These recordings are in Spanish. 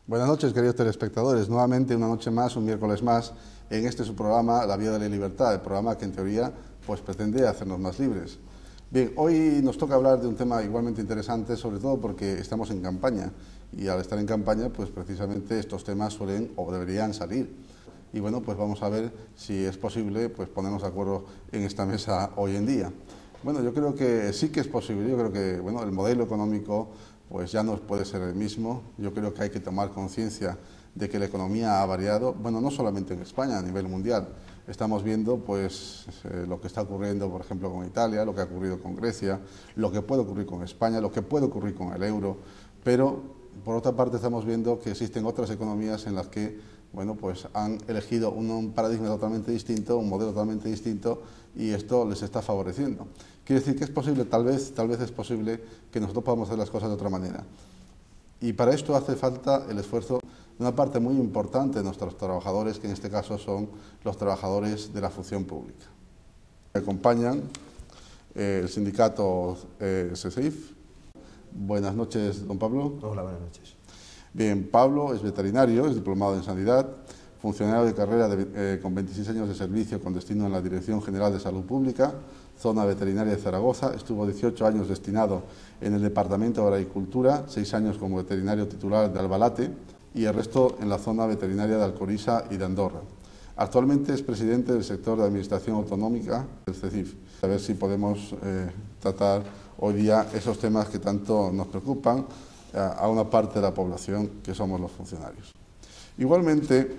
Buenas noches, queridos telespectadores. Nuevamente, una noche más, un miércoles más, en este su programa, La Vía de la Libertad, el programa que en teoría pues pretende hacernos más libres. Bien, hoy nos toca hablar de un tema igualmente interesante, sobre todo porque estamos en campaña, y al estar en campaña, pues precisamente estos temas suelen o deberían salir. Y bueno, pues vamos a ver si es posible pues ponernos de acuerdo en esta mesa hoy en día. Bueno, yo creo que sí que es posible. Yo creo que bueno, el modelo económico pues ya no puede ser el mismo. Yo creo que hay que tomar conciencia de que la economía ha variado, bueno, no solamente en España, a nivel mundial. Estamos viendo pues lo que está ocurriendo, por ejemplo, con Italia, lo que ha ocurrido con Grecia, lo que puede ocurrir con España, lo que puede ocurrir con el euro, pero por otra parte estamos viendo que existen otras economías en las que bueno, pues han elegido un paradigma totalmente distinto, un modelo totalmente distinto, y esto les está favoreciendo. Quiere decir que es posible, tal vez es posible que nosotros podamos hacer las cosas de otra manera. Y para esto hace falta el esfuerzo de una parte muy importante de nuestros trabajadores, que en este caso son los trabajadores de la función pública. Me acompañan el sindicato SESIF. Buenas noches, don Pablo. Hola, buenas noches. Bien, Pablo es veterinario, es diplomado en sanidad, funcionario de carrera con 26 años de servicio con destino en la Dirección General de Salud Pública, zona veterinaria de Zaragoza. Estuvo 18 años destinado en el Departamento de Agricultura, 6 años como veterinario titular de Albalate y el resto en la zona veterinaria de Alcoriza y de Andorra. Actualmente es presidente del sector de Administración Autonómica del CECIF. A ver si podemos tratar hoy día esos temas que tanto nos preocupan a una parte de la población que somos los funcionarios. Igualmente,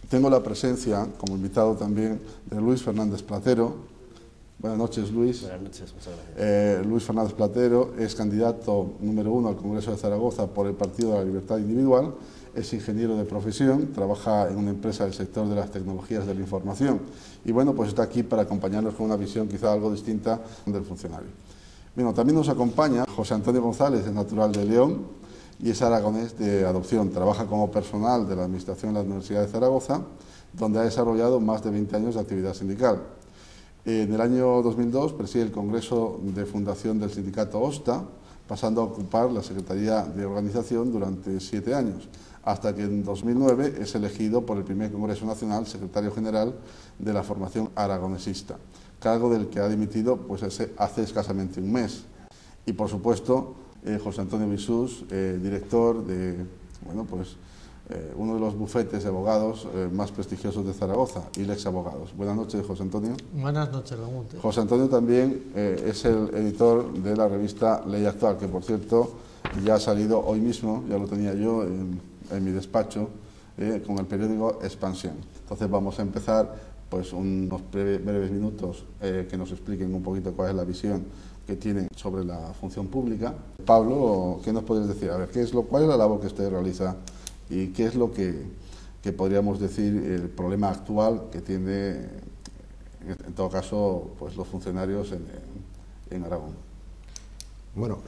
tengo la presencia, como invitado también, de Luis Fernández Platero. Buenas noches, Luis. Buenas noches, muchas gracias. Luis Fernández Platero es candidato número 1 al Congreso de Zaragoza por el Partido de la Libertad Individual, es ingeniero de profesión, trabaja en una empresa del sector de las tecnologías de la información y bueno, pues está aquí para acompañarnos con una visión quizá algo distinta del funcionario. Bueno, también nos acompaña José Antonio González, es natural de León y es aragonés de adopción. Trabaja como personal de la Administración de la Universidad de Zaragoza, donde ha desarrollado más de 20 años de actividad sindical. En el año 2002 preside el Congreso de Fundación del Sindicato OSTA, pasando a ocupar la Secretaría de Organización durante 7 años, hasta que en 2009 es elegido por el primer Congreso Nacional secretario general de la formación aragonesista, cargo del que ha dimitido pues, hace escasamente un mes. Y por supuesto, José Antonio Bisús, director de uno de los bufetes de abogados más prestigiosos de Zaragoza, ILEX Abogados. Buenas noches, José Antonio. Buenas noches, Ramón. José Antonio también es el editor de la revista Ley Actual, que por cierto ya ha salido hoy mismo, ya lo tenía yo en mi despacho, con el periódico Expansión. Entonces vamos a empezar pues unos breves minutos que nos expliquen un poquito cuál es la visión que tienen sobre la función pública. Pablo, ¿qué nos puedes decir? A ver, ¿cuál es la labor que usted realiza y qué es lo que podríamos decir el problema actual que tiene, en todo caso, pues los funcionarios en Aragón? Bueno,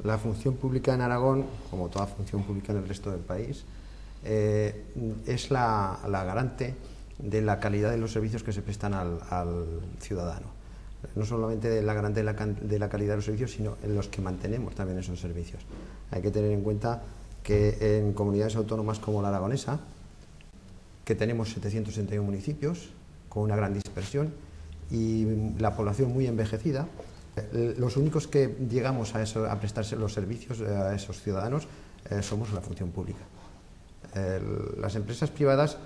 la función pública en Aragón, como toda función pública en el resto del país, es la garante de la calidad de los servicios que se prestan al ciudadano. No solamente la garante de la calidad de los servicios, sino en los que mantenemos también esos servicios. Hay que tener en cuenta que en comunidades autónomas como la aragonesa, que tenemos 761 municipios, con una gran dispersión y la población muy envejecida, los únicos que llegamos a prestarse los servicios a esos ciudadanos somos la función pública. Las empresas privadas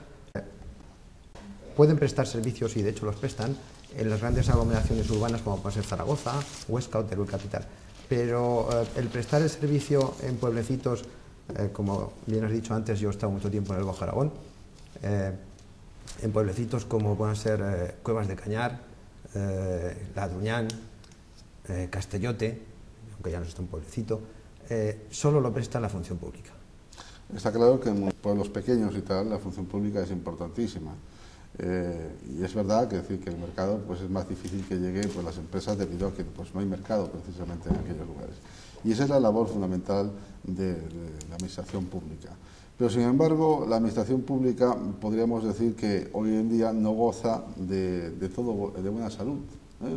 pueden prestar servicios, y de hecho los prestan, en las grandes aglomeraciones urbanas como puede ser Zaragoza, Huesca o Teruel capital. Pero el prestar el servicio en pueblecitos, como bien has dicho antes, yo he estado mucho tiempo en el Bajo Aragón, en pueblecitos como pueden ser Cuevas de Cañar, Ladruñán, Castellote, aunque ya no está un pueblecito, solo lo presta la función pública. Está claro que en pueblos pequeños y tal la función pública es importantísima. Y es verdad que decir que el mercado pues es más difícil que llegue pues las empresas debido a que pues no hay mercado precisamente en aquellos lugares, y esa es la labor fundamental de la administración pública. Pero sin embargo la administración pública podríamos decir que hoy en día no goza de buena salud,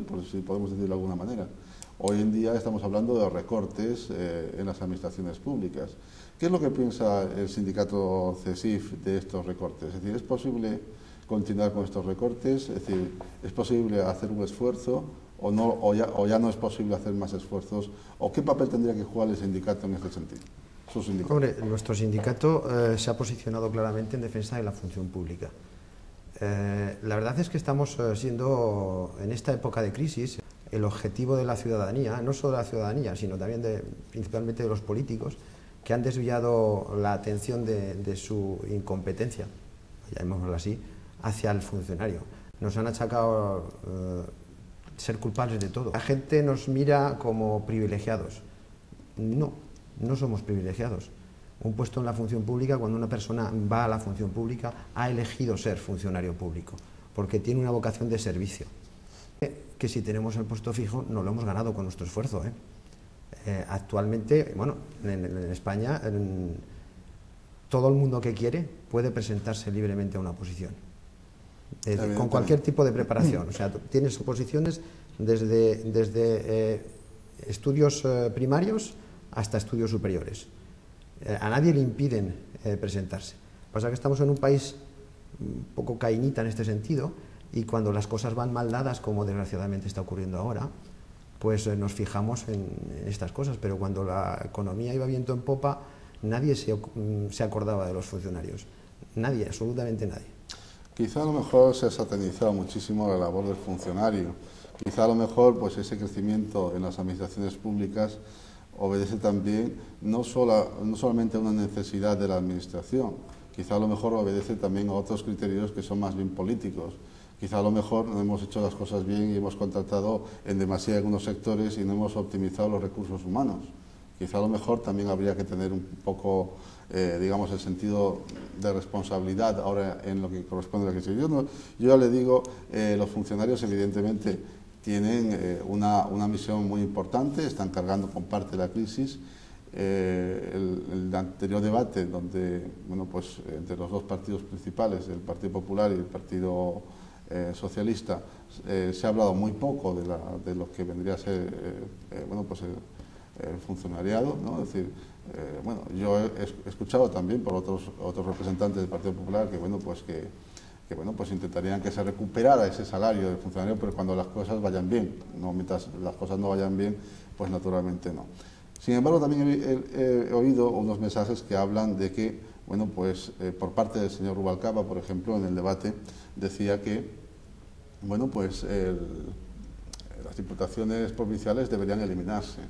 por si podemos decirlo de alguna manera. Hoy en día estamos hablando de recortes en las administraciones públicas. ¿Qué es lo que piensa el sindicato CESIF de estos recortes? Es decir, ¿es posible continuar con estos recortes? Es decir, ¿es posible hacer un esfuerzo o, no, o ya no es posible hacer más esfuerzos? ¿O qué papel tendría que jugar el sindicato en este sentido? Su sindicato. Hombre, nuestro sindicato se ha posicionado claramente en defensa de la función pública. La verdad es que estamos siendo, en esta época de crisis, el objetivo de la ciudadanía, no solo de la ciudadanía, sino también principalmente de los políticos, que han desviado la atención de su incompetencia, llamémoslo así, hacia el funcionario. Nos han achacado ser culpables de todo. La gente nos mira como privilegiados. No, no somos privilegiados. Un puesto en la función pública, cuando una persona va a la función pública, ha elegido ser funcionario público, porque tiene una vocación de servicio. Que si tenemos el puesto fijo, no lo hemos ganado con nuestro esfuerzo. Actualmente, bueno, en España, todo el mundo que quiere puede presentarse libremente a una posición, con cualquier tipo de preparación. O sea, tienes oposiciones desde estudios primarios hasta estudios superiores. A nadie le impiden presentarse. Pasa que estamos en un país un poco cainita en este sentido, y cuando las cosas van mal dadas, como desgraciadamente está ocurriendo ahora, pues nos fijamos en estas cosas, pero cuando la economía iba viento en popa, nadie se acordaba de los funcionarios. Nadie, absolutamente nadie. Quizá a lo mejor se ha satanizado muchísimo la labor del funcionario. Quizá a lo mejor pues ese crecimiento en las administraciones públicas obedece también no solamente a una necesidad de la administración, quizá a lo mejor obedece también a otros criterios que son más bien políticos. Quizá a lo mejor no hemos hecho las cosas bien y hemos contratado en demasía en algunos sectores y no hemos optimizado los recursos humanos. Quizá a lo mejor también habría que tener un poco, digamos, el sentido de responsabilidad ahora en lo que corresponde a la crisis. Yo ya le digo, los funcionarios evidentemente tienen una misión muy importante, están cargando con parte de la crisis. El anterior debate, donde, bueno, pues entre los dos partidos principales, el Partido Popular y el Partido Socialista, se ha hablado muy poco de lo que vendría a ser bueno, pues el funcionariado, ¿no? Es decir, bueno, yo he escuchado también por otros representantes del Partido Popular que, bueno, pues bueno, pues intentarían que se recuperara ese salario del funcionario, pero cuando las cosas vayan bien, no mientras las cosas no vayan bien, pues naturalmente no. Sin embargo, también he oído unos mensajes que hablan de que, bueno, pues por parte del señor Rubalcaba, por ejemplo, en el debate, decía que, bueno, pues las diputaciones provinciales deberían eliminarse,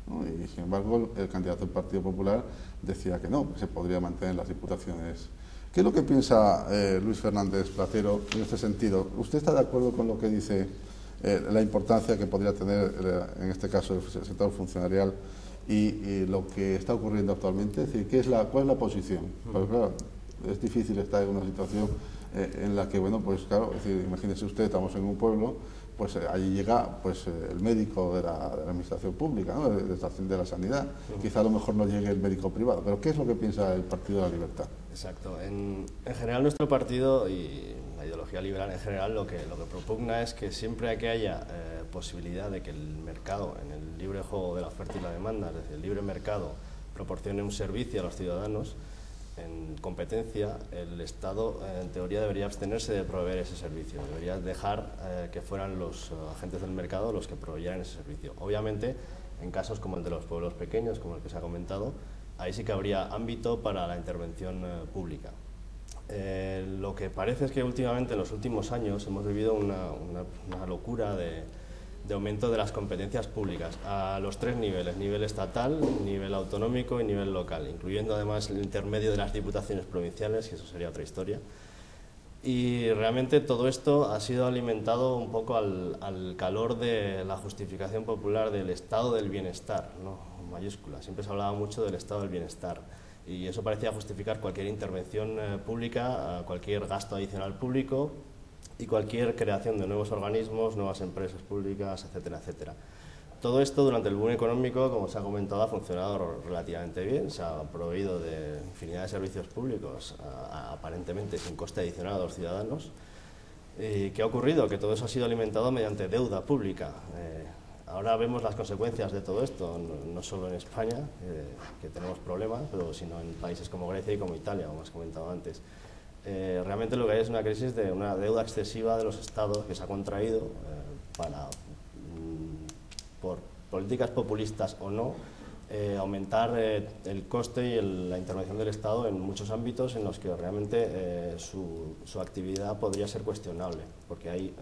¿no? Y sin embargo, el candidato del Partido Popular decía que no, que se podría mantener las diputaciones. ¿Qué es lo que piensa Luis Fernández Platero en este sentido? ¿Usted está de acuerdo con lo que dice la importancia que podría tener, en este caso, el sector funcionarial y lo que está ocurriendo actualmente? Es decir, ¿cuál es la posición? Porque, claro, es difícil estar en una situación en la que, bueno, pues claro, es decir, imagínese usted, estamos en un pueblo, pues allí llega pues el médico de la administración pública, ¿no? de la sanidad. Quizá a lo mejor no llegue el médico privado, pero ¿qué es lo que piensa el Partido de la Libertad? Exacto. En general nuestro partido y la ideología liberal en general lo que propugna es que siempre que haya posibilidad de que el mercado, en el libre juego de la oferta y la demanda, es decir, el libre mercado proporcione un servicio a los ciudadanos en competencia, el Estado en teoría debería abstenerse de proveer ese servicio, debería dejar que fueran los agentes del mercado los que proveyeran ese servicio. Obviamente, en casos como el de los pueblos pequeños, como el que se ha comentado, ahí sí que habría ámbito para la intervención pública. Lo que parece es que últimamente, en los últimos años, hemos vivido una locura de aumento de las competencias públicas a los tres niveles: nivel estatal, nivel autonómico y nivel local, incluyendo además el intermedio de las diputaciones provinciales, que eso sería otra historia. Y realmente todo esto ha sido alimentado un poco al calor de la justificación popular del estado del bienestar, ¿no? En mayúsculas. Siempre se hablaba mucho del estado del bienestar y eso parecía justificar cualquier intervención pública, cualquier gasto adicional público y cualquier creación de nuevos organismos, nuevas empresas públicas, etcétera, etcétera. Todo esto durante el boom económico, como se ha comentado, ha funcionado relativamente bien, se ha proveído de infinidad de servicios públicos aparentemente sin coste adicional a los ciudadanos. ¿Qué ha ocurrido? Que todo eso ha sido alimentado mediante deuda pública. Ahora vemos las consecuencias de todo esto, no solo en España, que tenemos problemas, pero sino en países como Grecia y como Italia, como has comentado antes. Realmente lo que hay es una crisis de una deuda excesiva de los estados que se ha contraído por políticas populistas o no, aumentar el coste y la intervención del Estado en muchos ámbitos en los que realmente su actividad podría ser cuestionable, porque hay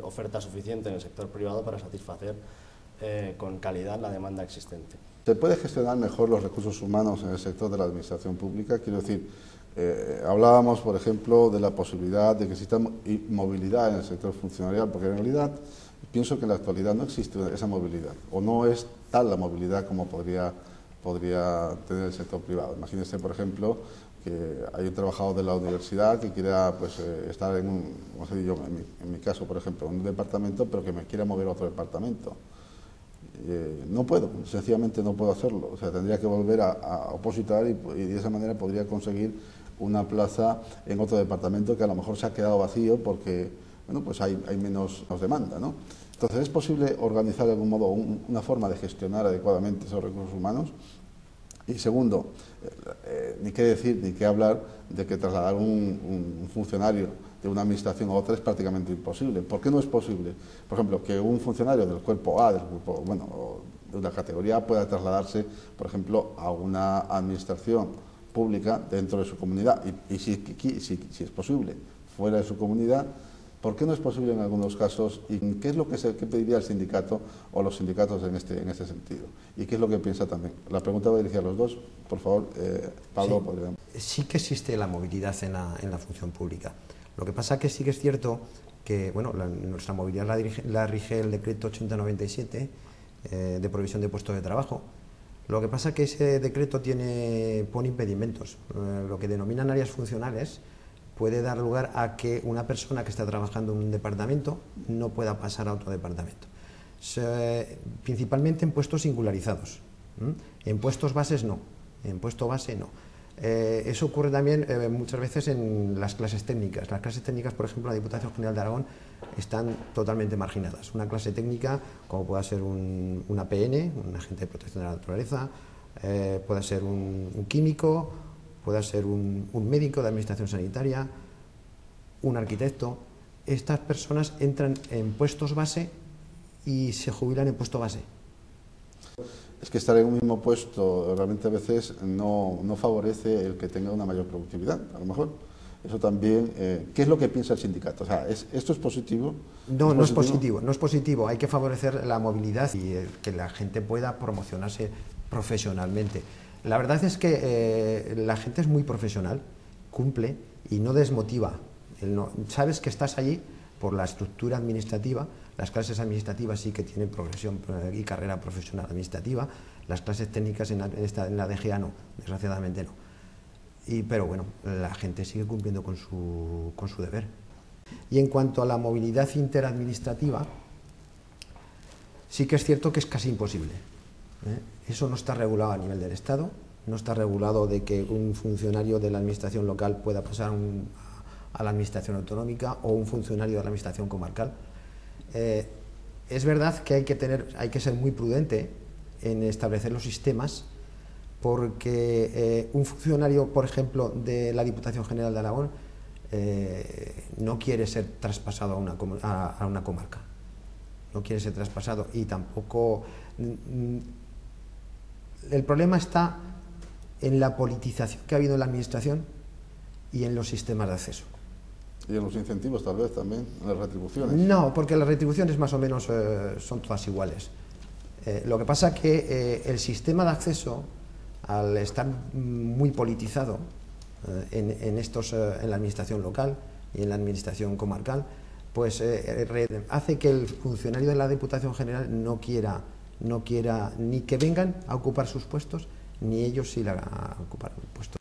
oferta suficiente en el sector privado para satisfacer con calidad la demanda existente. ¿Se puede gestionar mejor los recursos humanos en el sector de la administración pública? Quiero decir, hablábamos, por ejemplo, de la posibilidad de que exista movilidad en el sector funcionarial, porque en realidad pienso que en la actualidad no existe esa movilidad, o no es tal la movilidad como podría tener el sector privado. Imagínense, por ejemplo, que hay un trabajador de la universidad que quiera estar en mi caso, por ejemplo, en un departamento, pero que me quiera mover a otro departamento. No puedo, sencillamente no puedo hacerlo. O sea, tendría que volver a opositar y de esa manera podría conseguir una plaza en otro departamento que a lo mejor se ha quedado vacío porque pues hay menos demanda, ¿no? Entonces, ¿es posible organizar de algún modo una forma de gestionar adecuadamente esos recursos humanos? Y segundo, ni qué decir, ni qué hablar de que trasladar un funcionario de una administración a otra es prácticamente imposible. ¿Por qué no es posible? Por ejemplo, que un funcionario del cuerpo A, de una categoría A, pueda trasladarse, por ejemplo, a una administración pública dentro de su comunidad y si es posible, fuera de su comunidad. ¿Por qué no es posible en algunos casos? ¿Y qué es lo que pediría el sindicato o los sindicatos en este sentido? ¿Y qué es lo que piensa también? La pregunta va dirigida a los dos. Por favor, Pablo. Sí que existe la movilidad en la función pública. Lo que pasa que sí que es cierto que nuestra movilidad la rige el decreto 8097 de provisión de puestos de trabajo. Lo que pasa que ese decreto pone impedimentos. Lo que denominan áreas funcionales puede dar lugar a que una persona que está trabajando en un departamento no pueda pasar a otro departamento. Principalmente en puestos singularizados. En puestos bases no. En puesto base no. Eso ocurre también muchas veces en las clases técnicas. Las clases técnicas, por ejemplo, en la Diputación General de Aragón están totalmente marginadas. Una clase técnica, como pueda ser un APN, un agente de protección de la naturaleza, pueda ser un químico, pueda ser un médico de administración sanitaria, un arquitecto. Estas personas entran en puestos base y se jubilan en puesto base. Es que estar en un mismo puesto realmente a veces no favorece el que tenga una mayor productividad, a lo mejor. Eso también, ¿qué es lo que piensa el sindicato? O sea, ¿esto es positivo? No es positivo, no es positivo. Hay que favorecer la movilidad y que la gente pueda promocionarse profesionalmente. La verdad es que la gente es muy profesional, cumple y no desmotiva. Sabes que estás allí por la estructura administrativa. Las clases administrativas sí que tienen progresión y carrera profesional administrativa. Las clases técnicas en la DGA no, desgraciadamente no. Pero bueno, la gente sigue cumpliendo con su deber. Y en cuanto a la movilidad interadministrativa, sí que es cierto que es casi imposible. Eso no está regulado a nivel del Estado, no está regulado de que un funcionario de la administración local pueda pasar a la administración autonómica o un funcionario de la administración comarcal. Es verdad que hay que ser muy prudente en establecer los sistemas, porque un funcionario, por ejemplo, de la Diputación General de Aragón no quiere ser traspasado a una comarca, no quiere ser traspasado y tampoco... El problema está en la politización que ha habido en la administración y en los sistemas de acceso. ¿Y en los incentivos tal vez también, en las retribuciones? No, porque las retribuciones más o menos son todas iguales. Lo que pasa es que el sistema de acceso, al estar muy politizado en la administración local y en la administración comarcal, pues hace que el funcionario de la Diputación General no quiera ni que vengan a ocupar sus puestos, ni ellos ir a ocupar un puesto.